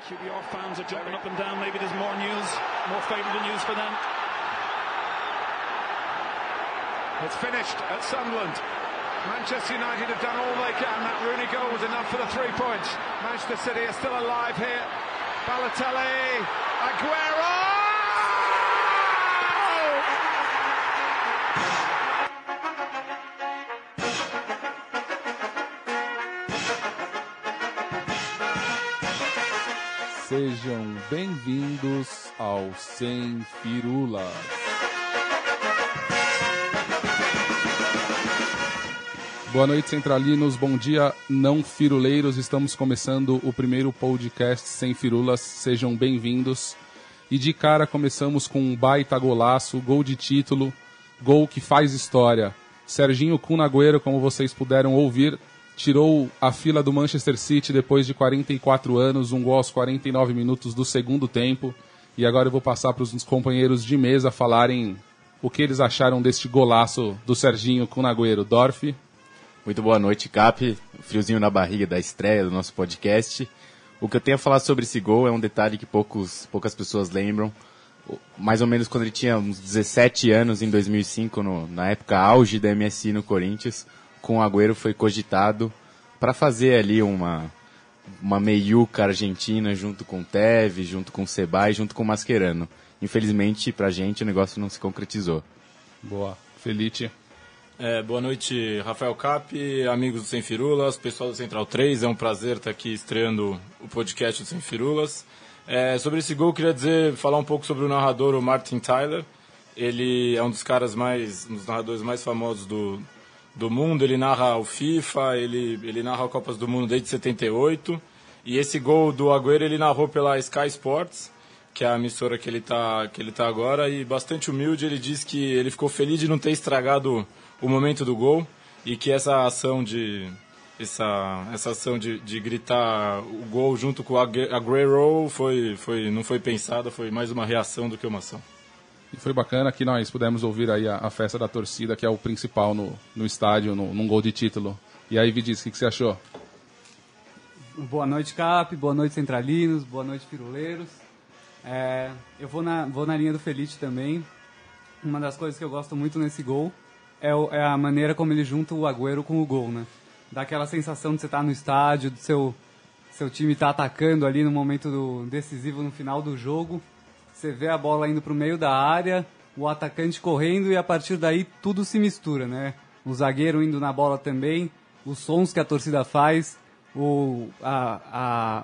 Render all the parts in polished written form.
QPR fans are jumping up and down. Maybe there's more news, more favourable news for them. It's finished at Sunderland. Manchester United have done all they can. That Rooney goal was enough for the 3 points. Manchester City are still alive here. Balotelli, Aguero! Sejam bem-vindos ao Sem Firulas. Boa noite, centralinos. Bom dia, não firuleiros. Estamos começando o primeiro podcast Sem Firulas. Sejam bem-vindos. E de cara começamos com um baita golaço, gol de título, gol que faz história. Serginho Kun Agüero, como vocês puderam ouvir, tirou a fila do Manchester City depois de 44 anos, um gol aos 49 minutos do segundo tempo. E agora eu vou passar para os companheiros de mesa falarem o que eles acharam deste golaço do Serginho Kun Agüero. Dorf? Muito boa noite, Cap. Friozinho na barriga da estreia do nosso podcast. O que eu tenho a falar sobre esse gol é um detalhe que poucas pessoas lembram. Mais ou menos quando ele tinha uns 17 anos, em 2005, na época auge da MSI no Corinthians, com o Agüero foi cogitado para fazer ali uma meiuca argentina junto com o Tevez, junto com o Sebay, junto com o Mascherano. Infelizmente, pra gente, o negócio não se concretizou. Boa. Felice? Boa noite, Rafael Cap, amigos do Sem Firulas, pessoal do Central 3, é um prazer estar aqui estreando o podcast do Sem Firulas. Sobre esse gol, eu queria falar um pouco sobre o narrador, o Martin Tyler. Ele é um dos narradores mais famosos do mundo. Ele narra o FIFA, ele narra Copas do Mundo desde 78, e esse gol do Agüero ele narrou pela Sky Sports, que é a emissora que ele tá agora, e bastante humilde. Ele diz que ele ficou feliz de não ter estragado o momento do gol, e que essa ação de gritar o gol junto com o Agüero não foi pensada, foi mais uma reação do que uma ação. E foi bacana que nós pudemos ouvir aí a festa da torcida, que é o principal no estádio, num gol de título. E aí, Vidis, o que você achou? Boa noite, Cap, boa noite, centralinos, boa noite, firuleiros. Eu vou na linha do Felice também. Uma das coisas que eu gosto muito nesse gol é a maneira como ele junta o Agüero com o gol, né? Dá aquela sensação de você estar no estádio, do seu time estar atacando ali no momento decisivo no final do jogo. Você vê a bola indo para o meio da área, o atacante correndo, e a partir daí tudo se mistura, né? O zagueiro indo na bola também, os sons que a torcida faz, o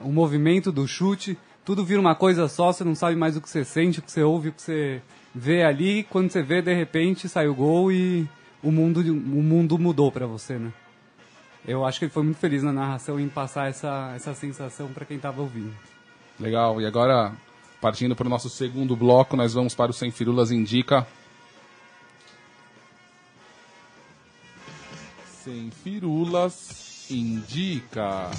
movimento do chute, tudo vira uma coisa só. Você não sabe mais o que você sente, o que você ouve, o que você vê ali. Quando você vê, de repente, sai o gol e o mundo mudou para você, né? Eu acho que ele foi muito feliz na narração em passar essa sensação para quem estava ouvindo. Legal, e agora, partindo para o nosso segundo bloco, nós vamos para o Sem Firulas Indica. Sem Firulas Indica.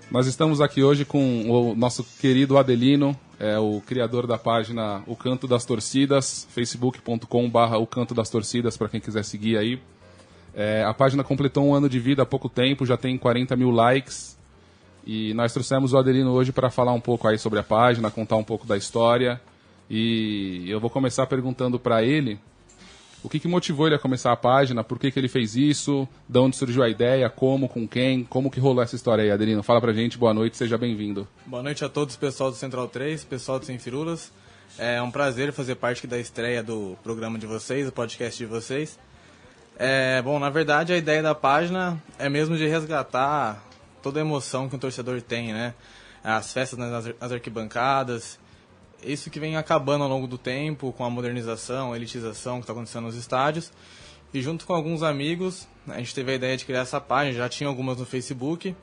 Nós estamos aqui hoje com o nosso querido Adelino, o criador da página O Canto das Torcidas, facebook.com/O Canto das Torcidas, para quem quiser seguir aí. A página completou 1 ano de vida há pouco tempo, já tem 40 mil likes. E nós trouxemos o Adelino hoje para falar um pouco aí sobre a página, contar um pouco da história. E eu vou começar perguntando para ele o que motivou ele a começar a página, por que ele fez isso, de onde surgiu a ideia, como, com quem, como que rolou essa história aí, Adelino. Fala pra gente, boa noite, seja bem-vindo. Boa noite a todos, pessoal do Central 3, pessoal do Sem Firulas. É um prazer fazer parte da estreia do programa de vocês, do podcast de vocês. Bom, na verdade, a ideia da página é mesmo de resgatar toda a emoção que um torcedor tem, né? As festas nas arquibancadas, isso que vem acabando ao longo do tempo, com a modernização, a elitização que está acontecendo nos estádios. E junto com alguns amigos, a gente teve a ideia de criar essa página, já tinha algumas no Facebook,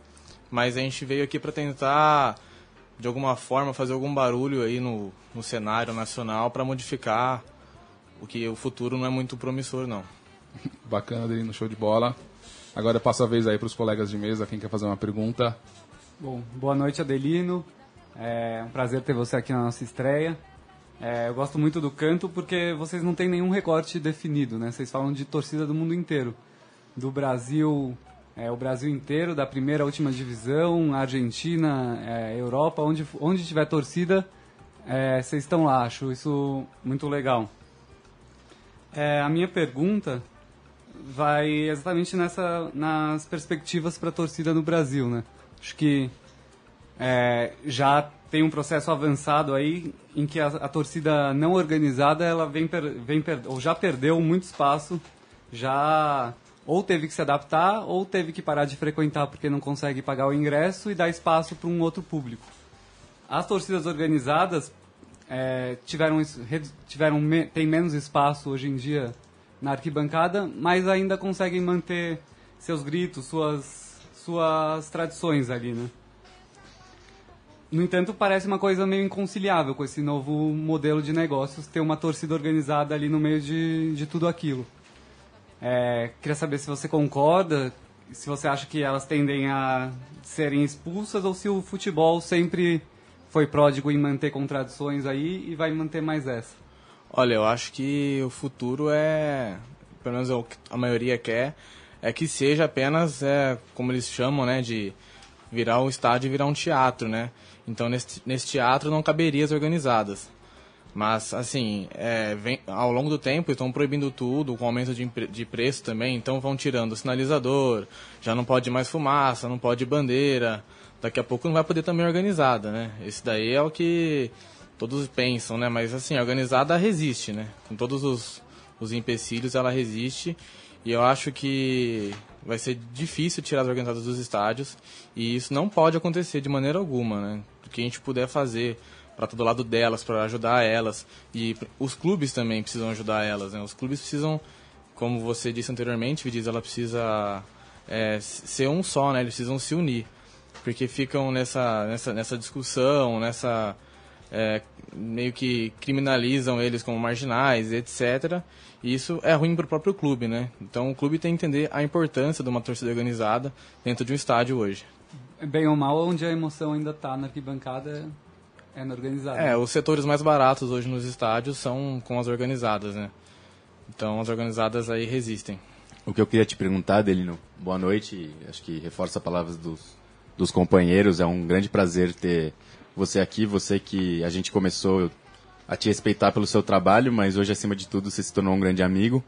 mas a gente veio aqui para tentar, de alguma forma, fazer algum barulho aí no cenário nacional para modificar o futuro não é muito promissor, não. Bacana, Adelino, show de bola. Agora eu passo a vez aí para os colegas de mesa, quem quer fazer uma pergunta. Bom, boa noite, Adelino. É um prazer ter você aqui na nossa estreia. Eu gosto muito do canto porque vocês não têm nenhum recorte definido, né? Vocês falam de torcida do mundo inteiro. Do Brasil o Brasil inteiro, da primeira à última divisão, Argentina, Europa, onde tiver torcida, vocês estão lá. Acho isso muito legal. A minha pergunta vai exatamente nas perspectivas para a torcida no Brasil, né? Acho que já tem um processo avançado aí em que a torcida não organizada ela ou já perdeu muito espaço, já ou teve que se adaptar ou teve que parar de frequentar porque não consegue pagar o ingresso e dar espaço para um outro público. As torcidas organizadas têm menos espaço hoje em dia na arquibancada, mas ainda conseguem manter seus gritos, suas tradições ali, né? No entanto, parece uma coisa meio inconciliável com esse novo modelo de negócios, ter uma torcida organizada ali no meio de tudo aquilo. Queria saber se você concorda, se você acha que elas tendem a serem expulsas ou se o futebol sempre foi pródigo em manter contradições aí e vai manter mais essa. Olha, eu acho que o futuro pelo menos o que a maioria quer, é que seja apenas, como eles chamam, né, de virar um estádio e virar um teatro, né? Então, nesse teatro não caberia as organizadas. Mas, assim, ao longo do tempo estão proibindo tudo, com aumento de preço também, então vão tirando o sinalizador, já não pode mais fumaça, não pode bandeira, daqui a pouco não vai poder também organizada, né? Esse daí é o que todos pensam, né? Mas, assim, a organizada resiste, né? Com todos os empecilhos, ela resiste, e eu acho que vai ser difícil tirar as organizadas dos estádios, e isso não pode acontecer de maneira alguma, né? O que a gente puder fazer para estar do lado delas, para ajudar elas, e os clubes também precisam ajudar elas, né? Os clubes precisam, como você disse anteriormente, Vidiz, ela precisa ser um só, né? Eles precisam se unir, porque ficam nessa discussão, meio que criminalizam eles como marginais, etc. E isso é ruim para o próprio clube, né? Então o clube tem que entender a importância de uma torcida organizada dentro de um estádio hoje. Bem ou mal, onde a emoção ainda está na arquibancada é na organizada. Os setores mais baratos hoje nos estádios são com as organizadas, né? Então as organizadas aí resistem. O que eu queria te perguntar, Adelino, boa noite, acho que reforça as palavras dos companheiros, é um grande prazer ter você aqui, você que a gente começou a te respeitar pelo seu trabalho, mas hoje, acima de tudo, você se tornou um grande amigo.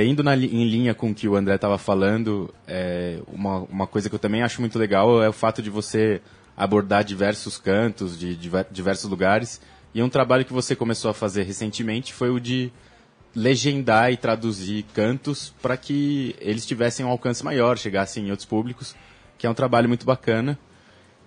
Indo em linha com o que o André estava falando, uma coisa que eu também acho muito legal é o fato de você abordar diversos cantos, de diversos lugares, e um trabalho que você começou a fazer recentemente foi o de legendar e traduzir cantos para que eles tivessem um alcance maior, chegassem em outros públicos, que é um trabalho muito bacana.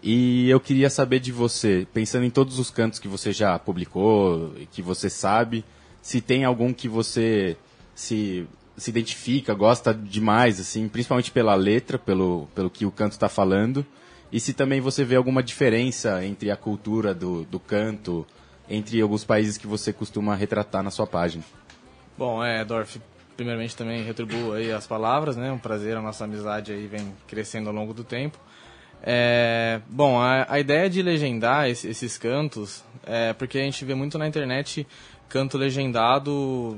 E eu queria saber de você, pensando em todos os cantos que você já publicou, que você sabe, se tem algum que você se identifica, gosta demais, assim, principalmente pela letra, pelo que o canto está falando, e se também você vê alguma diferença entre a cultura do canto, entre alguns países que você costuma retratar na sua página. Bom, Dorf, primeiramente também retribuo aí as palavras, né? Um prazer, a nossa amizade aí vem crescendo ao longo do tempo. Bom, a ideia de legendar esses cantos porque a gente vê muito na internet canto legendado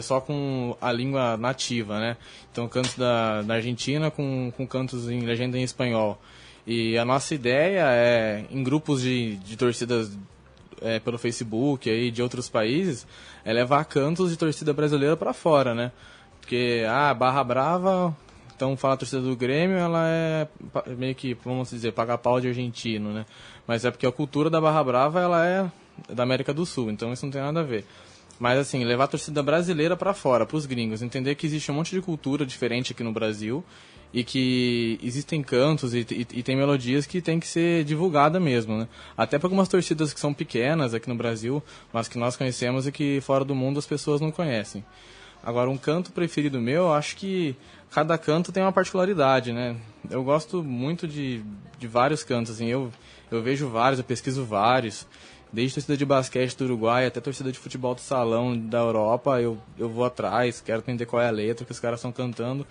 só com a língua nativa, né? Então, cantos da Argentina com cantos em legenda em espanhol. E a nossa ideia em grupos de torcidas pelo Facebook aí, de outros países, é levar cantos de torcida brasileira para fora, né? Porque Barra Brava, então fala a torcida do Grêmio, ela é meio que, vamos dizer, paga pau de argentino, né? Mas é porque a cultura da Barra Brava, ela é da América do Sul, então isso não tem nada a ver. Mas assim, levar a torcida brasileira para fora, para os gringos, entender que existe um monte de cultura diferente aqui no Brasil e que existem cantos e tem melodias que tem que ser divulgada mesmo, né? Até para algumas torcidas que são pequenas aqui no Brasil, mas que nós conhecemos e que fora do mundo as pessoas não conhecem. Agora, um canto preferido meu, eu acho que cada canto tem uma particularidade, né? Eu gosto muito de vários cantos, assim, eu vejo vários, eu pesquiso vários. Desde torcida de basquete do Uruguai até torcida de futebol do salão da Europa, eu vou atrás, quero entender qual é a letra que os caras estão cantando.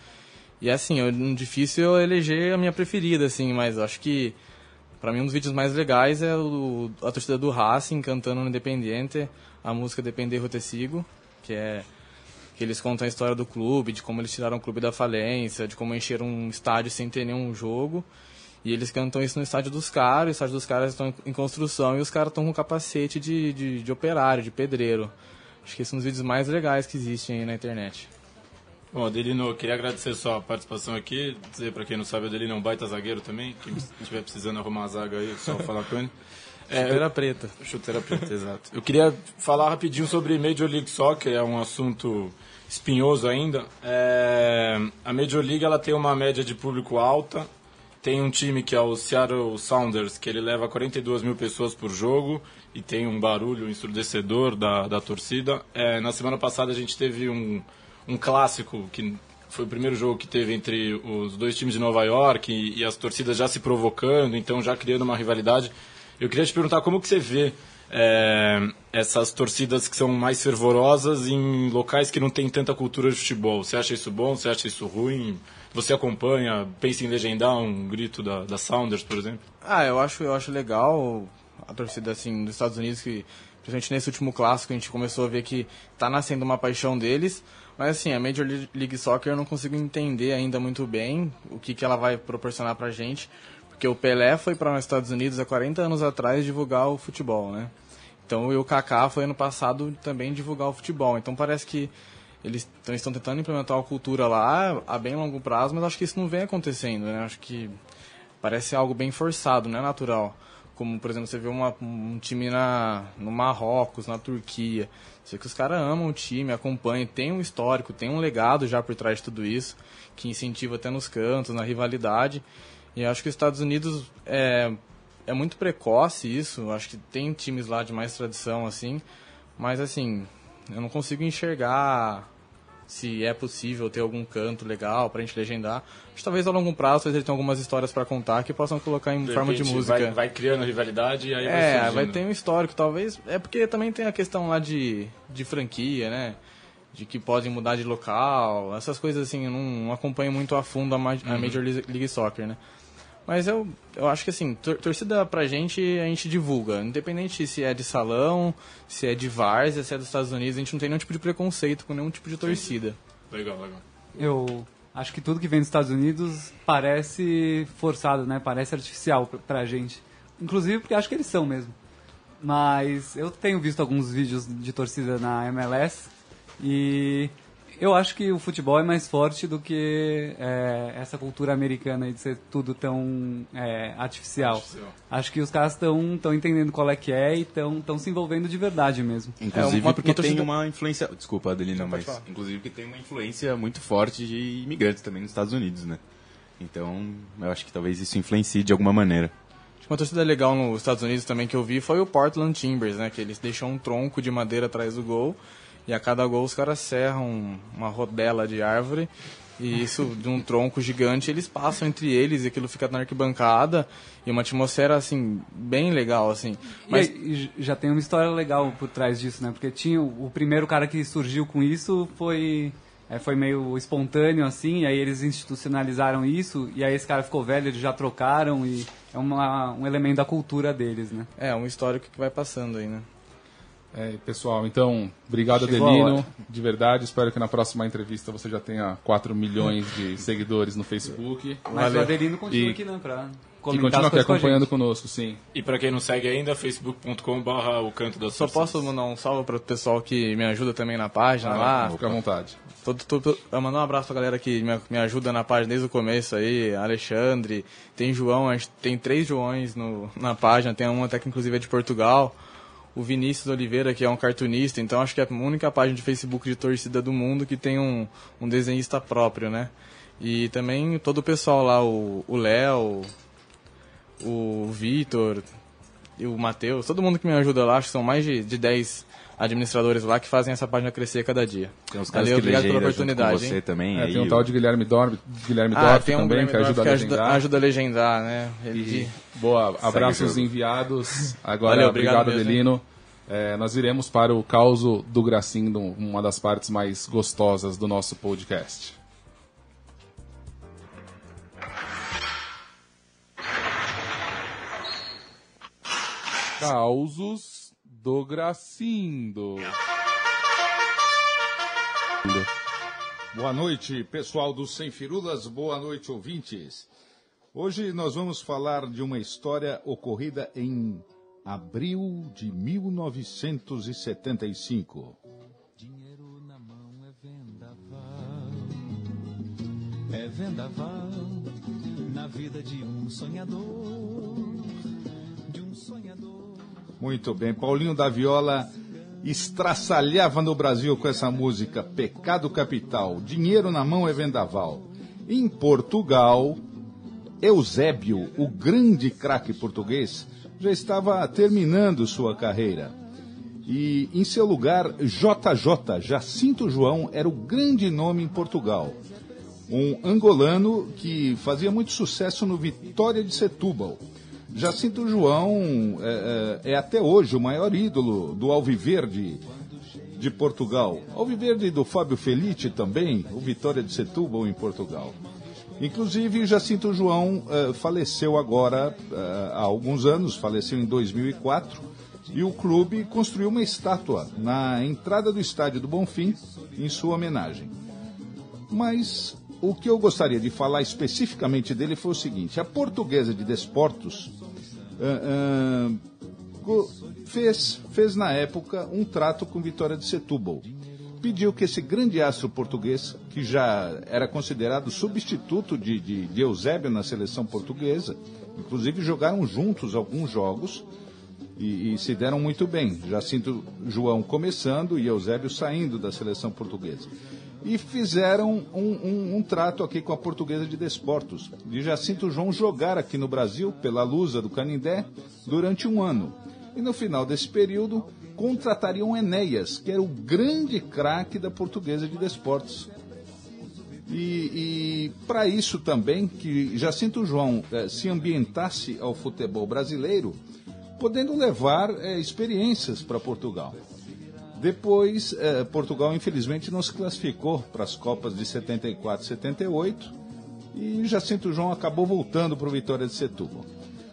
E assim, difícil eu eleger a minha preferida, assim, mas acho que pra mim um dos vídeos mais legais é a torcida do Racing cantando no Independiente, a música Depender Eu Te Sigo, que é que eles contam a história do clube, de como eles tiraram o clube da falência, de como encheram um estádio sem ter nenhum jogo. E eles cantam isso no estádio dos caras, o estádio dos caras estão em construção e os caras estão com capacete de operário, de pedreiro. Acho que esses são os vídeos mais legais que existem aí na internet. Bom, Adelino, eu queria agradecer sua participação aqui, dizer pra quem não sabe, o Adelino é um baita zagueiro também, quem estiver precisando arrumar a zaga aí, só falar com ele. Chuteira preta. Chuteira preta, exato. Eu queria falar rapidinho sobre Major League Soccer, é um assunto espinhoso ainda. A Major League ela tem uma média de público alta, tem um time que é o Seattle Sounders, que ele leva 42 mil pessoas por jogo e tem um barulho ensurdecedor da torcida. Na semana passada a gente teve um clássico, que foi o primeiro jogo que teve entre os dois times de Nova York e as torcidas já se provocando, então já criando uma rivalidade. Eu queria te perguntar como que você vê essas torcidas que são mais fervorosas em locais que não tem tanta cultura de futebol. Você acha isso bom? Você acha isso ruim? Você acompanha? Pensa em legendar um grito da Sounders, por exemplo? Eu acho legal a torcida assim, dos Estados Unidos, que principalmente nesse último clássico a gente começou a ver que está nascendo uma paixão deles. Mas assim, a Major League Soccer eu não consigo entender ainda muito bem o que ela vai proporcionar pra gente. Porque o Pelé foi para os Estados Unidos há 40 anos atrás divulgar o futebol, né? Então o Kaká foi ano passado também divulgar o futebol. Então parece que eles estão tentando implementar uma cultura lá a bem longo prazo, mas acho que isso não vem acontecendo, né? Acho que parece algo bem forçado, não é natural. Como, por exemplo, você vê um time no Marrocos, na Turquia. Você vê que os caras amam o time, acompanham, tem um histórico, tem um legado já por trás de tudo isso, que incentiva até nos cantos, na rivalidade. E acho que os Estados Unidos é muito precoce isso. Acho que tem times lá de mais tradição, assim. Mas, assim, eu não consigo enxergar se é possível ter algum canto legal pra gente legendar. Acho que talvez a longo prazo eles tenham algumas histórias pra contar que possam colocar em forma de música. Vai criando rivalidade e aí vai surgindo. Vai ter um histórico, talvez. É porque também tem a questão lá de franquia, né? De que podem mudar de local. Essas coisas assim, eu não acompanho muito a fundo a Major League Soccer, né? Mas eu acho que assim, torcida pra gente, a gente divulga. Independente se é de salão, se é de várzea, se é dos Estados Unidos, a gente não tem nenhum tipo de preconceito com nenhum tipo de torcida. Legal. Eu acho que tudo que vem dos Estados Unidos parece forçado, né? Parece artificial pra gente. Inclusive porque acho que eles são mesmo. Mas eu tenho visto alguns vídeos de torcida na MLS e eu acho que o futebol é mais forte do que essa cultura americana de ser tudo tão artificial. Acho que os caras estão entendendo qual é que é e estão se envolvendo de verdade mesmo. Inclusive porque tem uma influência... Desculpa, Adelina, mas... Inclusive porque tem uma influência muito forte de imigrantes também nos Estados Unidos, né? Então, eu acho que talvez isso influencie de alguma maneira. Uma torcida legal nos Estados Unidos também que eu vi foi o Portland Timbers, né? Que eles deixam um tronco de madeira atrás do gol. E a cada gol os caras serram uma rodela de árvore e isso de um tronco gigante, eles passam entre eles e aquilo fica na arquibancada e uma atmosfera assim bem legal assim. Mas e já tem uma história legal por trás disso, né? Porque tinha o primeiro cara que surgiu com isso foi meio espontâneo assim, e aí eles institucionalizaram isso e aí esse cara ficou velho, eles já trocaram e é um elemento da cultura deles, né? É um histórico que vai passando aí, né? Pessoal, então, obrigado, Adelino, de verdade. Espero que na próxima entrevista você já tenha 4 milhões de seguidores no Facebook. Mas o Adelino continua aqui, né, pra comentar continua aqui acompanhando conosco, sim. E pra quem não segue ainda, facebook.com/o Canto das Só posso mandar um salve para o pessoal que me ajuda também na página lá. Fica à vontade. Eu mandar um abraço pra galera que me ajuda na página desde o começo aí, Alexandre, tem João, a gente tem 3 Joões na página, tem um até que inclusive é de Portugal. O Vinícius Oliveira, que é um cartunista, então acho que é a única página de Facebook de torcida do mundo que tem um desenhista próprio, né? E também todo o pessoal lá, o Léo, o Vitor e o Matheus, todo mundo que me ajuda lá, acho que são mais de 10 administradores lá que fazem essa página crescer cada dia. Tem uns caras que obrigado pela oportunidade. Você também, tem um tal de Guilherme Dorf também, que ajuda a legendar. Ajuda a legendar, né? Boa, abraços enviados. Agora, valeu, obrigado Adelino. Nós iremos para o Caos do Gracindo, uma das partes mais gostosas do nosso podcast. Causos do Gracindo. Boa noite, pessoal do Sem Firulas, boa noite, ouvintes. Hoje nós vamos falar de uma história ocorrida em abril de 1975. Dinheiro na mão é vendaval na vida de um sonhador, Muito bem, Paulinho da Viola estraçalhava no Brasil com essa música, Pecado Capital, Dinheiro na Mão é Vendaval. Em Portugal, Eusébio, o grande craque português, já estava terminando sua carreira. E em seu lugar, JJ, Jacinto João, era o grande nome em Portugal. Um angolano que fazia muito sucesso no Vitória de Setúbal. Jacinto João é até hoje o maior ídolo do Alviverde de Portugal. Alviverde do Fábio Felice também, o Vitória de Setúbal em Portugal. Inclusive, Jacinto João faleceu agora há alguns anos, faleceu em 2004, e o clube construiu uma estátua na entrada do estádio do Bonfim em sua homenagem. Mas o que eu gostaria de falar especificamente dele foi o seguinte: a Portuguesa de Desportos fez na época um trato com Vitória de Setúbal. Pediu que esse grande astro português, que já era considerado substituto de Eusébio na seleção portuguesa, inclusive jogaram juntos alguns jogos e se deram muito bem. Jacinto João começando e Eusébio saindo da seleção portuguesa. E fizeram um trato aqui com a Portuguesa de Desportos, de Jacinto João jogar aqui no Brasil, pela Lusa do Canindé, durante um ano. E no final desse período, contratariam Enéas, que era o grande craque da Portuguesa de Desportos. E para isso também, que Jacinto João se ambientasse ao futebol brasileiro, podendo levar experiências para Portugal. Depois, Portugal infelizmente não se classificou para as Copas de 74 e 78 e Jacinto João acabou voltando para o Vitória de Setúbal.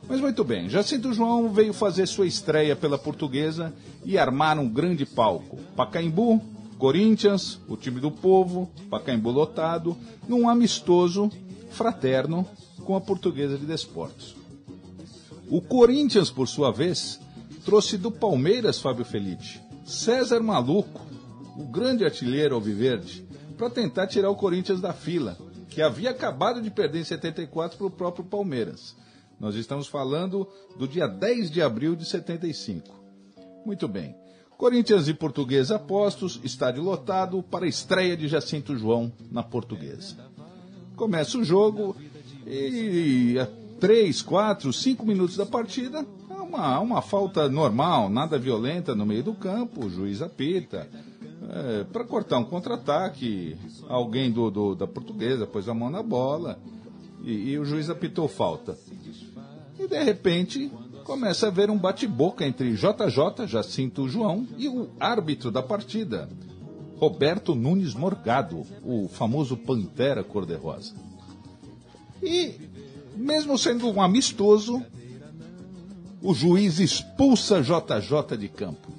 Mas muito bem, Jacinto João veio fazer sua estreia pela Portuguesa e armar um grande palco. Pacaembu, Corinthians, o time do povo, Pacaembu lotado, num amistoso fraterno com a Portuguesa de Desportos. O Corinthians, por sua vez, trouxe do Palmeiras Fábio Felice, César Maluco, o grande artilheiro alviverde, para tentar tirar o Corinthians da fila, que havia acabado de perder em 74 para o próprio Palmeiras. Nós estamos falando do dia 10 de abril de 75. Muito bem. Corinthians e Portuguesa apostos, estádio lotado para a estreia de Jacinto João na Portuguesa. Começa o jogo e a 3, 4, 5 minutos da partida, uma falta normal, nada violenta no meio do campo, o juiz apita. Para cortar um contra-ataque, alguém da Portuguesa pôs a mão na bola e o juiz apitou falta. E de repente começa a haver um bate-boca entre JJ, Jacinto João, e o árbitro da partida, Roberto Nunes Morgado, o famoso Pantera Cor-de-Rosa. E, mesmo sendo um amistoso, o juiz expulsa JJ de campo.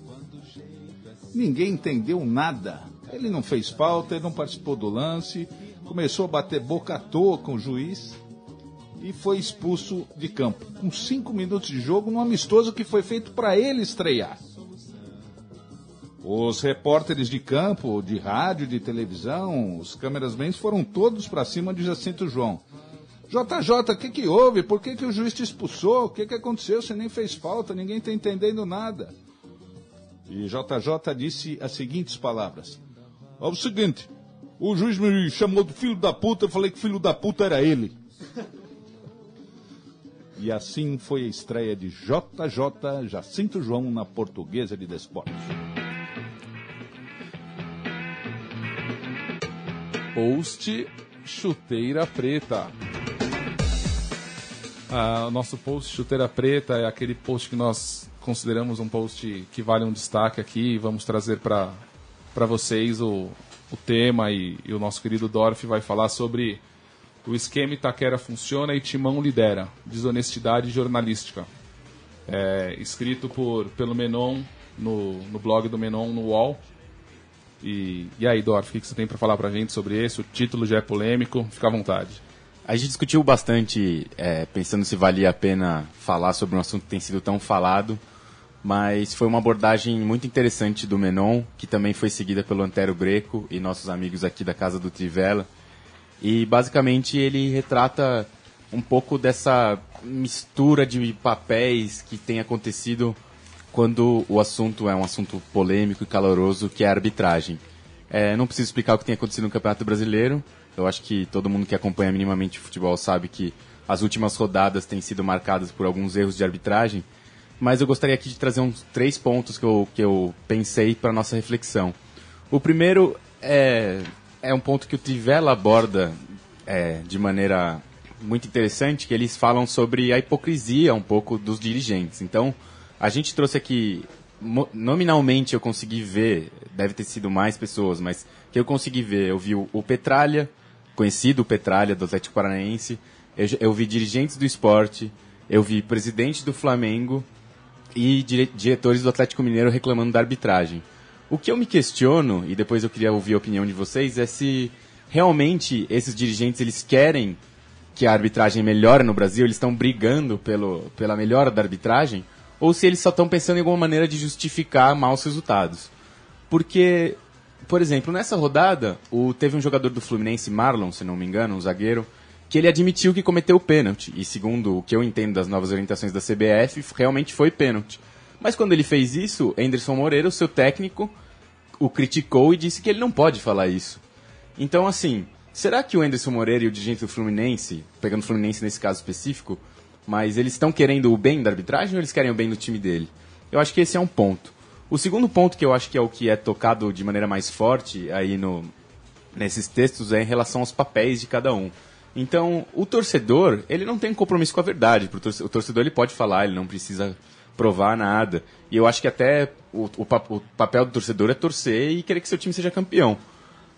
Ninguém entendeu nada. Ele não fez falta, ele não participou do lance, começou a bater boca à toa com o juiz e foi expulso de campo. Com 5 minutos de jogo, num amistoso que foi feito para ele estrear. Os repórteres de campo, de rádio, de televisão, os camerasmans foram todos para cima de Jacinto João. JJ, o que houve? Por que o juiz te expulsou? O que aconteceu? Você nem fez falta, ninguém está entendendo nada. E JJ disse as seguintes palavras: é o seguinte, o juiz me chamou de filho da puta, eu falei que filho da puta era ele. E assim foi a estreia de JJ, Jacinto João, na Portuguesa de Desportos. Post Chuteira Preta. O nosso post Chuteira Preta é aquele post que nós consideramos um post que vale um destaque aqui e vamos trazer para vocês o tema e o nosso querido Dorf vai falar sobre o esquema Itaquera funciona e Timão lidera, desonestidade jornalística. Escrito pelo Menon, no blog do Menon, no UOL. E aí, Dorf, o que você tem para falar pra gente sobre esse? O título já é polêmico, fica à vontade. A gente discutiu bastante, pensando se valia a pena falar sobre um assunto que tem sido tão falado, mas foi uma abordagem muito interessante do Menon, que também foi seguida pelo Antero Greco e nossos amigos aqui da Casa do Trivela. E basicamente ele retrata um pouco dessa mistura de papéis que tem acontecido quando o assunto é um assunto polêmico e caloroso, que é a arbitragem. Não preciso explicar o que tem acontecido no Campeonato Brasileiro. Eu acho que todo mundo que acompanha minimamente o futebol sabe que as últimas rodadas têm sido marcadas por alguns erros de arbitragem. Mas eu gostaria aqui de trazer uns 3 pontos que eu pensei para a nossa reflexão. O primeiro é um ponto que o Trivela aborda de maneira muito interessante, que eles falam sobre a hipocrisia um pouco dos dirigentes. Então, a gente trouxe aqui, nominalmente eu consegui ver, deve ter sido mais pessoas, mas que eu consegui ver, eu vi o Petralha, conhecido Petralha do Atlético Paranaense, eu vi dirigentes do esporte, eu vi presidente do Flamengo e diretores do Atlético Mineiro reclamando da arbitragem. O que eu me questiono, e depois eu queria ouvir a opinião de vocês, é se realmente esses dirigentes eles querem que a arbitragem melhore no Brasil, eles estão brigando pela melhora da arbitragem, ou se eles só estão pensando em alguma maneira de justificar maus resultados. Porque, por exemplo, nessa rodada, teve um jogador do Fluminense, Marlon, se não me engano, um zagueiro, que ele admitiu que cometeu o pênalti. E segundo o que eu entendo das novas orientações da CBF, realmente foi pênalti. Mas quando ele fez isso, Anderson Moreira, o seu técnico, o criticou e disse que ele não pode falar isso. Então, assim, será que o Anderson Moreira e o dirigente do Fluminense, pegando o Fluminense nesse caso específico, mas eles estão querendo o bem da arbitragem ou eles querem o bem do time dele? Eu acho que esse é um ponto. O segundo ponto que eu acho que é o que é tocado de maneira mais forte aí nesses textos é em relação aos papéis de cada um. Então, o torcedor, ele não tem compromisso com a verdade. O torcedor ele pode falar, ele não precisa provar nada. E eu acho que até o papel do torcedor é torcer e querer que seu time seja campeão.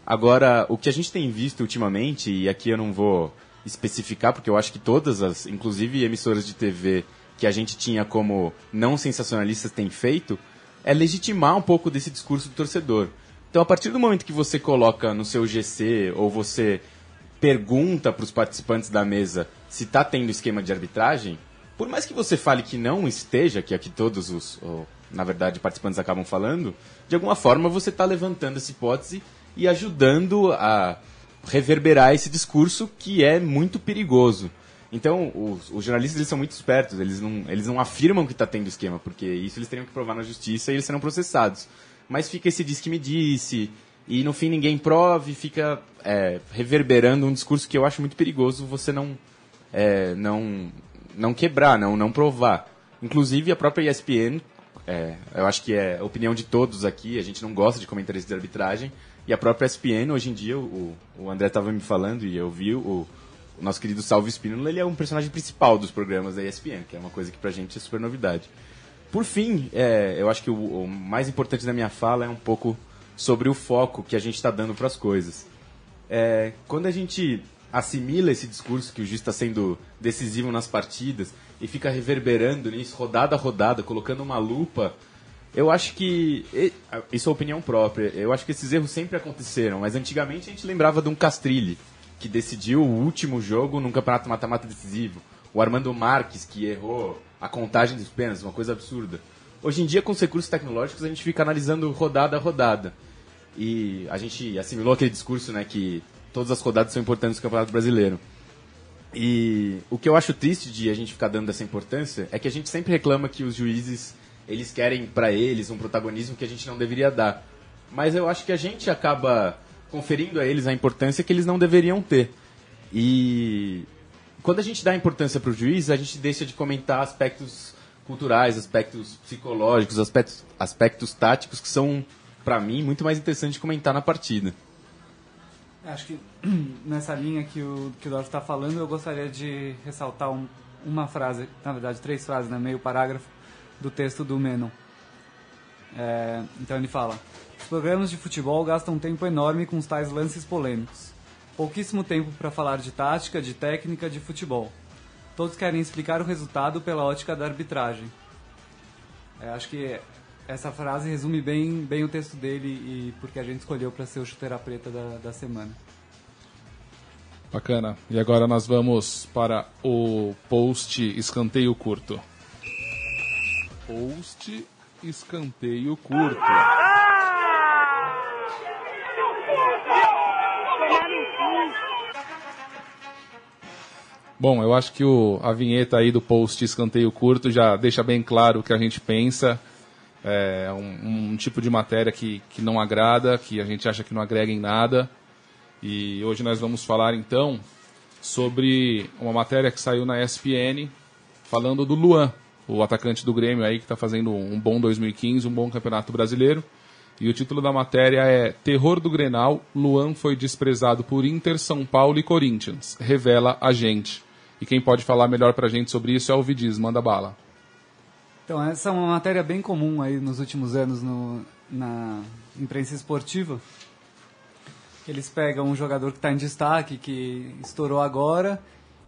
Agora, o que a gente tem visto ultimamente, e aqui eu não vou especificar, porque eu acho que todas as, inclusive emissoras de TV que a gente tinha como não sensacionalistas têm feito, é legitimar um pouco desse discurso do torcedor. Então, a partir do momento que você coloca no seu GC, ou você pergunta para os participantes da mesa se está tendo esquema de arbitragem, por mais que você fale que não esteja, que aqui todos na verdade, participantes acabam falando, de alguma forma você está levantando essa hipótese e ajudando a reverberar esse discurso que é muito perigoso. Então, os jornalistas eles são muito espertos, eles não afirmam que está tendo esquema, porque isso eles teriam que provar na justiça e eles serão processados. Mas fica esse diz que me disse, e no fim ninguém prova e fica reverberando um discurso que eu acho muito perigoso você não quebrar, não provar. Inclusive a própria ESPN, eu acho que é a opinião de todos aqui, a gente não gosta de comentários de arbitragem, e a própria ESPN, hoje em dia, o André estava me falando e eu vi o nosso querido Salvo Espínola, ele é um personagem principal dos programas da ESPN, que é uma coisa que pra gente é super novidade. Por fim, eu acho que o mais importante da minha fala é um pouco sobre o foco que a gente está dando para as coisas. Quando a gente assimila esse discurso que o juiz está sendo decisivo nas partidas e fica reverberando nisso, rodada a rodada, colocando uma lupa, eu acho que, isso é opinião própria, eu acho que esses erros sempre aconteceram, mas antigamente a gente lembrava de um Castrilli, que decidiu o último jogo num campeonato mata-mata decisivo, o Armando Marques, que errou a contagem dos pênaltis, uma coisa absurda. Hoje em dia, com os recursos tecnológicos, a gente fica analisando rodada a rodada. E a gente assimilou aquele discurso, né, que todas as rodadas são importantes no Campeonato Brasileiro. E o que eu acho triste de a gente ficar dando essa importância é que a gente sempre reclama que os juízes, eles querem para eles um protagonismo que a gente não deveria dar. Mas eu acho que a gente acaba conferindo a eles a importância que eles não deveriam ter. E quando a gente dá importância para o juiz, a gente deixa de comentar aspectos culturais, aspectos psicológicos, aspectos táticos que são, para mim, muito mais interessantes de comentar na partida. Acho que nessa linha que o Dorf está falando, eu gostaria de ressaltar uma frase, na verdade 3 frases, né, meio parágrafo, do texto do Menon. Então ele fala: os programas de futebol gastam um tempo enorme com os tais lances polêmicos. Pouquíssimo tempo para falar de tática, de técnica, de futebol. Todos querem explicar o resultado pela ótica da arbitragem. Acho que essa frase resume bem o texto dele e porque a gente escolheu para ser o Chuteira Preta da semana. Bacana. E agora nós vamos para o post escanteio curto. Post escanteio curto. Bom, eu acho que a vinheta aí do post escanteio curto já deixa bem claro o que a gente pensa. É um tipo de matéria que não agrada, que a gente acha que não agrega em nada. E hoje nós vamos falar então sobre uma matéria que saiu na ESPN falando do Luan, o atacante do Grêmio aí que está fazendo um bom 2015, um bom campeonato brasileiro. E o título da matéria é Terror do Grenal, Luan foi desprezado por Inter, São Paulo e Corinthians. Revela a gente. E quem pode falar melhor pra gente sobre isso é o Vidiz, manda bala. Então, essa é uma matéria bem comum aí nos últimos anos na imprensa esportiva. Eles pegam um jogador que está em destaque, que estourou agora,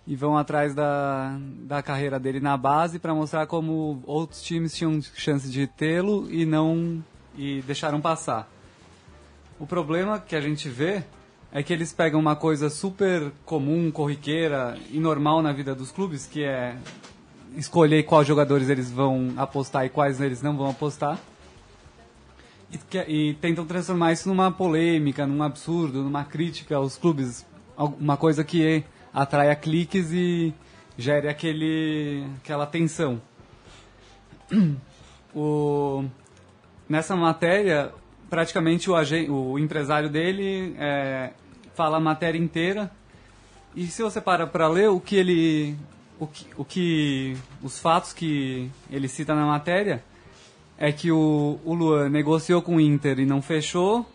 e vão atrás da carreira dele na base para mostrar como outros times tinham chance de tê-lo e deixaram passar. O problema que a gente vê é que eles pegam uma coisa super comum, corriqueira e normal na vida dos clubes, que é escolher quais jogadores eles vão apostar e quais eles não vão apostar, e tentam transformar isso numa polêmica, num absurdo, numa crítica aos clubes, uma coisa que atraia cliques e gere aquela tensão. Nessa matéria, praticamente o empresário dele fala a matéria inteira, e se você para ler os fatos que ele cita na matéria, é que o Luan negociou com o Inter e não fechou,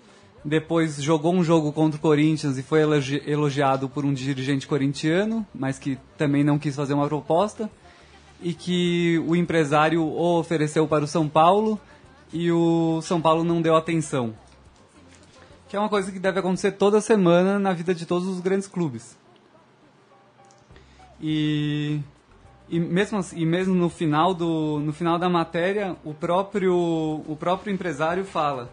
depois jogou um jogo contra o Corinthians e foi elogiado por um dirigente corintiano, mas que também não quis fazer uma proposta, e que o empresário o ofereceu para o São Paulo e o São Paulo não deu atenção. Que é uma coisa que deve acontecer toda semana na vida de todos os grandes clubes. E mesmo no final da matéria, o próprio empresário fala.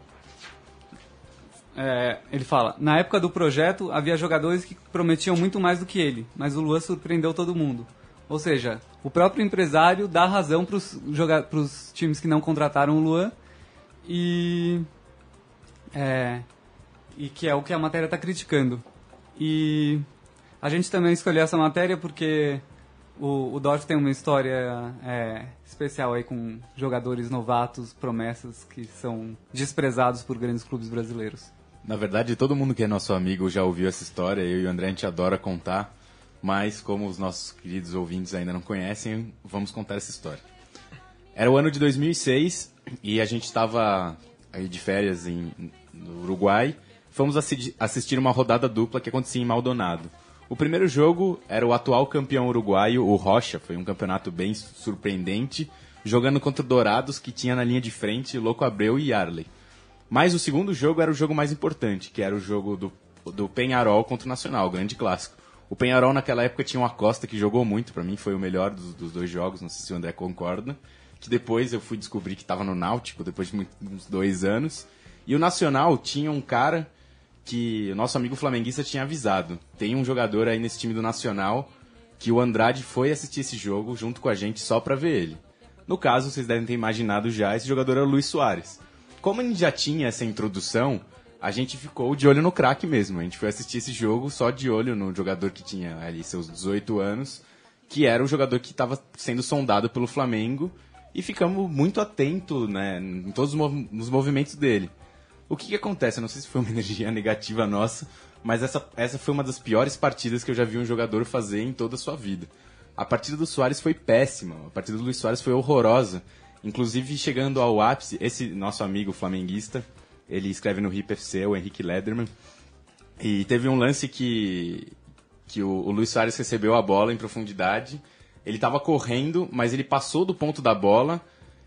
Ele fala, na época do projeto havia jogadores que prometiam muito mais do que ele, mas o Luan surpreendeu todo mundo. Ou seja, o próprio empresário dá razão para os times que não contrataram o Luan e que é o que a matéria está criticando. E a gente também escolheu essa matéria porque o Dorf tem uma história especial aí com jogadores novatos, promessas que são desprezados por grandes clubes brasileiros. Na verdade, todo mundo que é nosso amigo já ouviu essa história, eu e o André a gente adora contar, mas como os nossos queridos ouvintes ainda não conhecem, vamos contar essa história. Era o ano de 2006 e a gente estava aí de férias no Uruguai. Fomos assistir uma rodada dupla que acontecia em Maldonado. O primeiro jogo era o atual campeão uruguaio, o Rocha. Foi um campeonato bem surpreendente, jogando contra o Dourados, que tinha na linha de frente Louco Abreu e Yarley. Mas o segundo jogo era o jogo mais importante, que era o jogo do Peñarol contra o Nacional, o grande clássico. O Peñarol naquela época tinha o Acosta, que jogou muito, para mim foi o melhor dos dois jogos, não sei se o André concorda. Que depois eu fui descobrir que estava no Náutico, depois de uns 2 anos. E o Nacional tinha um cara que o nosso amigo flamenguista tinha avisado. Tem um jogador aí nesse time do Nacional que o Andrade foi assistir esse jogo junto com a gente só pra ver ele. No caso, vocês devem ter imaginado já, esse jogador era o Luis Soares. Como a gente já tinha essa introdução, a gente ficou de olho no craque mesmo. A gente foi assistir esse jogo só de olho no jogador que tinha ali seus 18 anos, que era o jogador que estava sendo sondado pelo Flamengo, e ficamos muito atentos, né, em todos os movimentos dele. O que acontece? Eu não sei se foi uma energia negativa nossa, mas essa foi uma das piores partidas que eu já vi um jogador fazer em toda a sua vida. A partida do Soares foi péssima, a partida do Luis Soares foi horrorosa. Inclusive, chegando ao ápice, esse nosso amigo flamenguista, ele escreve no RIP FC, o Henrique Lederman, e teve um lance que o Luis Soares recebeu a bola em profundidade, ele estava correndo, mas ele passou do ponto da bola,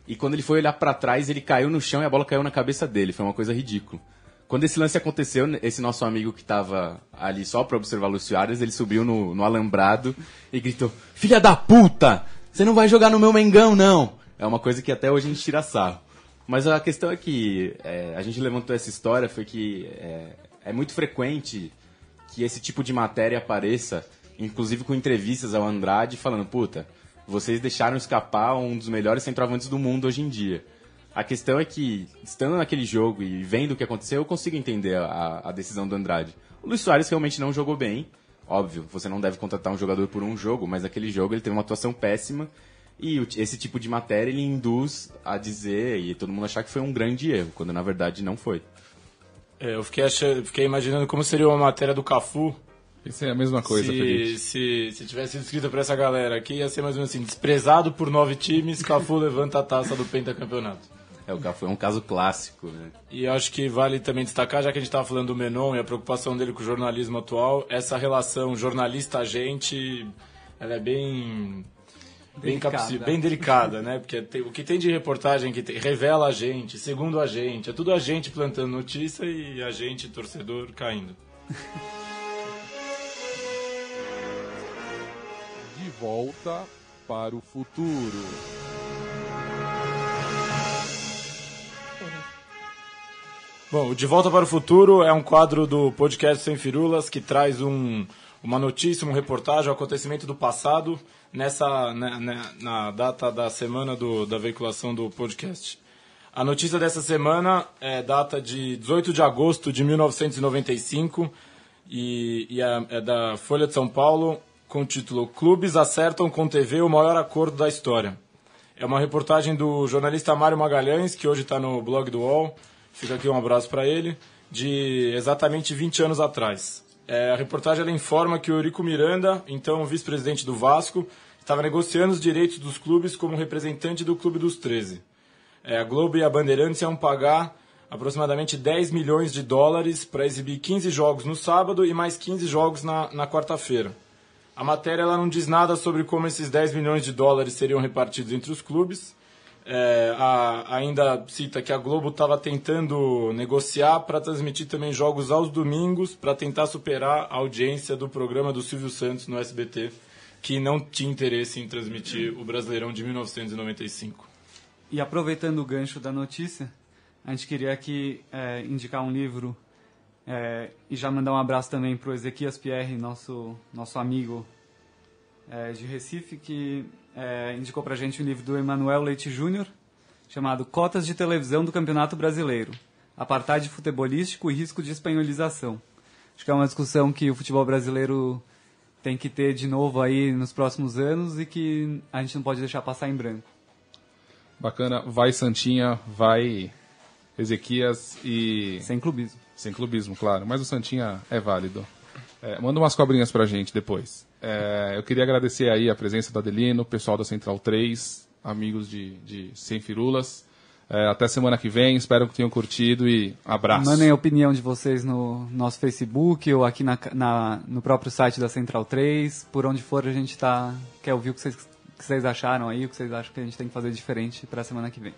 e quando ele foi olhar para trás, ele caiu no chão e a bola caiu na cabeça dele. Foi uma coisa ridícula. Quando esse lance aconteceu, esse nosso amigo que estava ali só para observar o Luis Soares, ele subiu no alambrado e gritou: "Filha da puta! Você não vai jogar no meu Mengão, não!" É uma coisa que até hoje a gente tira sarro. Mas a questão é que a gente levantou essa história, foi que é muito frequente que esse tipo de matéria apareça, inclusive com entrevistas ao Andrade, falando, puta, vocês deixaram escapar um dos melhores centroavantes do mundo hoje em dia. A questão é que, estando naquele jogo e vendo o que aconteceu, eu consigo entender a decisão do Andrade. O Luis Soares realmente não jogou bem. Óbvio, você não deve contratar um jogador por um jogo, mas naquele jogo ele teve uma atuação péssima. E esse tipo de matéria ele induz a dizer e todo mundo achar que foi um grande erro, quando na verdade não foi. Eu fiquei imaginando como seria uma matéria do Cafu. Isso é a mesma coisa, Felipe. Se tivesse sido escrita para essa galera aqui, ia ser mais ou menos assim, desprezado por 9 times, Cafu levanta a taça do pentacampeonato. O Cafu é um caso clássico, né? E acho que vale também destacar, já que a gente estava falando do Menon e a preocupação dele com o jornalismo atual, essa relação jornalista-agente, ela é bem delicada, né? Porque o que tem de reportagem que revela a gente, segundo a gente, é tudo a gente plantando notícia e a gente, torcedor, caindo. De volta para o futuro. Bom, o De Volta para o Futuro é um quadro do podcast Sem Firulas que traz uma notícia, uma reportagem, um acontecimento do passado na data da semana da veiculação do podcast. A notícia dessa semana é data de 18 de agosto de 1995 e é da Folha de São Paulo com o título Clubes acertam com TV o maior acordo da história. É uma reportagem do jornalista Mário Magalhães, que hoje está no blog do UOL. Fica aqui um abraço para ele, de exatamente 20 anos atrás. A reportagem ela informa que o Eurico Miranda, então vice-presidente do Vasco, estava negociando os direitos dos clubes como representante do Clube dos 13. A Globo e a Bandeirantes iam pagar aproximadamente 10 milhões de dólares para exibir 15 jogos no sábado e mais 15 jogos na quarta-feira. A matéria ela não diz nada sobre como esses 10 milhões de dólares seriam repartidos entre os clubes. Ainda cita que a Globo estava tentando negociar para transmitir também jogos aos domingos para tentar superar a audiência do programa do Silvio Santos no SBT, que não tinha interesse em transmitir o Brasileirão de 1995. E aproveitando o gancho da notícia, a gente queria aqui indicar um livro e já mandar um abraço também para o Ezequias Pierre, nosso amigo de Recife, que indicou para a gente um livro do Emanuel Leite Júnior, chamado Cotas de Televisão do Campeonato Brasileiro, Apartheid Futebolístico e Risco de Espanholização. Acho que é uma discussão que o futebol brasileiro tem que ter de novo aí nos próximos anos e que a gente não pode deixar passar em branco. Bacana. Vai Santinha, vai Ezequias e... Sem clubismo. Sem clubismo, claro. Mas o Santinha é válido. Manda umas cobrinhas pra gente depois. Eu queria agradecer aí a presença do Adelino, pessoal da Central 3, amigos de Sem Firulas. Até semana que vem, espero que tenham curtido e abraço. Mandem a opinião de vocês no nosso Facebook ou aqui no próprio site da Central 3. Por onde for, a gente quer ouvir o que vocês acharam aí, o que vocês acham que a gente tem que fazer diferente para a semana que vem.